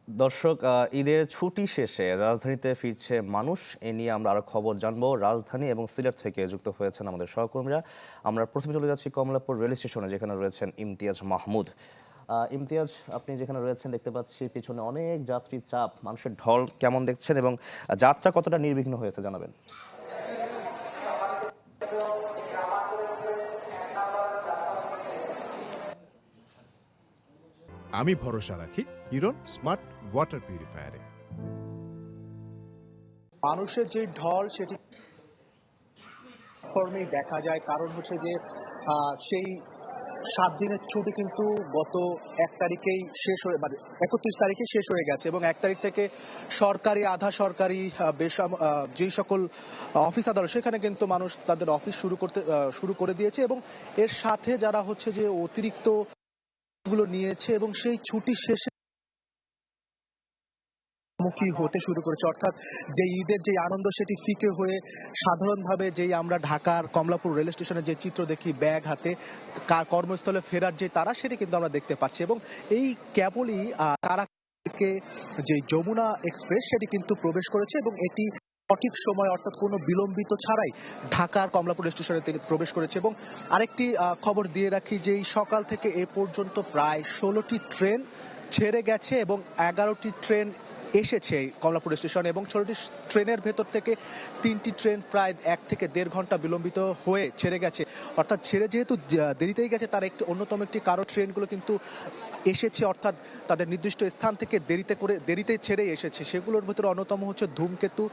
দর্শক, ঈদের ছুটি শেষে রাজধানীতে ফিরছে মানুষ। এ নিয়ে আমরা আরো খবর জানবো। রাজধানী এবং সিলেট থেকে যুক্ত হয়েছেন আমাদের সহকর্মীরা। আমরা প্রথমে চলে যাচ্ছি কমলাপুর রেল স্টেশনে, যেখানে রয়েছেন ইমতিয়াজ মাহমুদ। ইমতিয়াজ, আপনি যেখানে রয়েছেন দেখতে পাচ্ছি পিছনে অনেক যাত্রীর চাপ, মানুষের ঢল কেমন দেখছেন এবং যাত্রা কতটা নির্বিঘ্ন হয়েছে জানাবেন। আমি ভরসা রাখি হিরন স্মার্ট ওয়াটার পিউরিফায়ারে। মানুষের যে ঢল সেটি ফর্মেই দেখা যায়, কারণ হচ্ছে যে সেই 7 দিনের ছুটি কিন্তু গত 1 তারিখেই শেষ হয়ে, মানে 31 তারিখে শেষ হয়ে গেছে এবং 1 তারিখ থেকে সরকারি আধা সরকারি যেই সকল অফিস আদালত সেখানে কিন্তু মানুষ তাদের অফিস শুরু করে দিয়েছে এবং এর সাথে যারা হচ্ছে যে অতিরিক্ত গুলো নিয়েছে এবং সেই ছুটি শেষে মুখী হতে শুরু করেছে, অর্থাৎ যে ঈদের যে আনন্দ সেটি ফিকে হয়ে সাধারণভাবে যেই আমরা ঢাকার কমলাপুর রেল স্টেশনে যে চিত্র দেখি, ব্যাগ হাতে কর্মস্থলে ফেরার যে তারা, সেটি কিন্তু আমরা দেখতে পাচ্ছি এবং এই কেবলই তারা থেকে যে যমুনা এক্সপ্রেস সেটি কিন্তু প্রবেশ করেছে এবং এটি সঠিক সময় অর্থাৎ কোনো বিলম্বিত ছাড়াই ঢাকার কমলাপুর স্টেশনে তিনি প্রবেশ করেছে। এবং আরেকটি খবর দিয়ে রাখি যে সকাল থেকে এ পর্যন্ত প্রায় 16টি ট্রেন ছেড়ে গেছে এবং 11টি ট্রেন এসেছে কমলাপুর স্টেশনে এবং 16টি ট্রেনের ভেতর থেকে 3টি ট্রেন প্রায় 1 থেকে 1.5 ঘন্টা বিলম্বিত হয়ে ছেড়ে গেছে। অর্থাৎ ছেড়ে যেহেতু দেরিতেই গেছে, তার অন্যতম একটি কারণ ট্রেনগুলো কিন্তু এসেছে, অর্থাৎ তাদের নির্দিষ্ট স্থান থেকে দেরিতে ছেড়ে এসেছে। সেগুলোর ভিতরে অন্যতম হচ্ছে ধূমকেতু,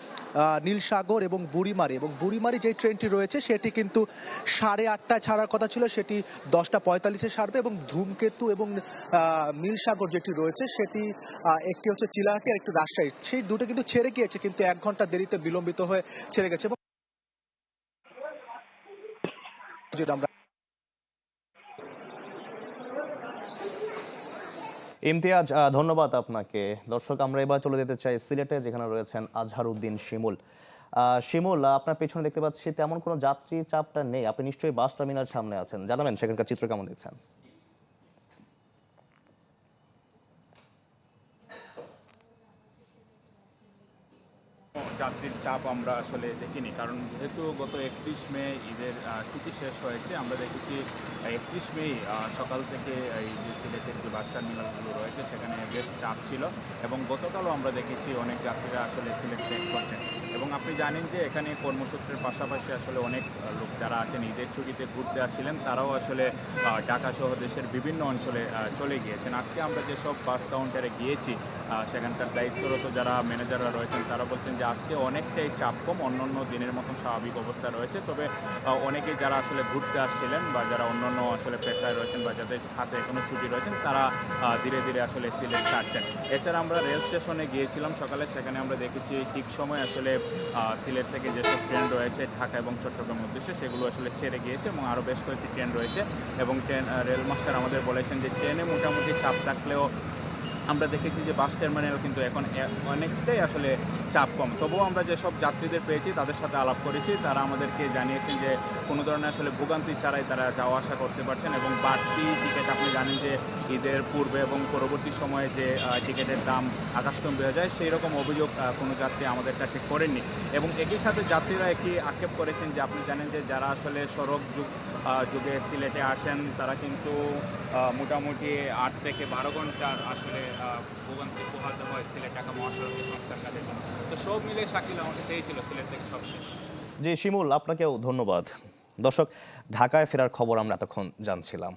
নীলসাগর এবং বুড়িমারি যে ট্রেনটি রয়েছে সেটি কিন্তু 8:30টায় ছাড়ার কথা ছিল, সেটি 10:45-এ ছাড়বে এবং ধূমকেতু এবং নীলসাগর যেটি রয়েছে সেটি একটি হচ্ছে চিলাহাটি আর একটু রাজশাহী, সেই দুটো কিন্তু ছেড়ে গিয়েছে কিন্তু 1 ঘন্টা দেরিতে বিলম্বিত হয়ে ছেড়ে গেছে। এবং আমরা ইমতিয়াজ, ধন্যবাদ আপনাকে। দর্শক, আমরা এবার চলে যেতে চাই সিলেটে, যেখানে রয়েছেন আজহারউদ্দিন শিমুল। শিমুল, আপনার পেছনে দেখতে পাচ্ছি তেমন কোনো যাত্রী চাপটা নেই। আপনি নিশ্চয়ই বাস টার্মিনাল সামনে আছেন, জানাবেন সেখানকার চিত্র কেমন দেখছেন। যাত্রীর চাপ আমরা আসলে দেখিনি, কারণ যেহেতু গত 31 মে ঈদের ছুটি শেষ হয়েছে, আমরা দেখেছি 31 মে সকাল থেকে এই যে সিলেটের যে বাস টার্মিনালগুলো রয়েছে সেখানে বেশ চাপ ছিল এবং গতকালও আমরা দেখেছি অনেক যাত্রীরা আসলে সিলেট ব্যাক করছেন। এবং আপনি জানেন যে এখানে কর্মসূত্রের পাশাপাশি আসলে অনেক লোক যারা আছেন ঈদের ছুটিতে ঘুরতে আসছিলেন, তারাও আসলে ঢাকা সহ দেশের বিভিন্ন অঞ্চলে চলে গিয়েছেন। আজকে আমরা যেসব বাস কাউন্টারে গিয়েছি সেখানকার দায়িত্বরত যারা ম্যানেজাররা রয়েছেন তারা বলছেন যে আজকে অনেকটাই চাপ কম, অন্যান্য দিনের মতন স্বাভাবিক অবস্থা রয়েছে। তবে অনেকেই যারা আসলে ঘুরতে আসছিলেন বা যারা অন্যান্য আসলে পেশায় রয়েছেন বা যাদের হাতে এখনো ছুটি রয়েছেন, তারা ধীরে ধীরে আসলে সিলেট ছাড়ছেন। এছাড়া আমরা রেল স্টেশনে গিয়েছিলাম সকালে, সেখানে আমরা দেখেছি ঠিক সময় আসলে সিলেট থেকে যেসব ট্রেন রয়েছে ঢাকা এবং চট্টগ্রাম উদ্দেশ্যে সেগুলো আসলে ছেড়ে গিয়েছে এবং আরও বেশ কয়েকটি ট্রেন রয়েছে এবং রেল মাস্টার আমাদের বলেছেন যে ট্রেনে মোটামুটি চাপ থাকলেও আমরা দেখেছি যে বাস টার্মিনাল কিন্তু এখন অনেকটাই আসলে চাপ কম। তবুও আমরা যেসব যাত্রীদের পেয়েছি তাদের সাথে আলাপ করেছি, তারা আমাদেরকে জানিয়েছেন যে কোনো ধরনের আসলে ভোগান্তি ছাড়াই তারা যাওয়া আসা করতে পারছেন এবং বাড়তি টিকিট, আপনি জানেন যে ঈদের পূর্বে এবং পরবর্তী সময়ে যে টিকিটের দাম আকাশচুম্বী হয়ে যায়, সেই রকম অভিযোগ কোনো যাত্রী আমাদের কাছে করেননি। এবং একই সাথে যাত্রীরা একটি আক্ষেপ করেছেন যে আপনি জানেন যে যারা আসলে সড়ক যুগে সিলেটে আসেন তারা কিন্তু মোটামুটি 8 থেকে 12 ঘন্টার আসলে ভোগান্তি পোহাতে হয় সিলেট ঢাকা মহাসড়কের সংস্কার কাজের জন্য। তো সব মিলে শাকিল আমাকে চেয়েছিল সিলেট থেকে সবচেয়ে। জি শিমুল, আপনাকেও ধন্যবাদ। দর্শক, ঢাকায় ফেরার খবর আমরা এতক্ষণ জানছিলাম।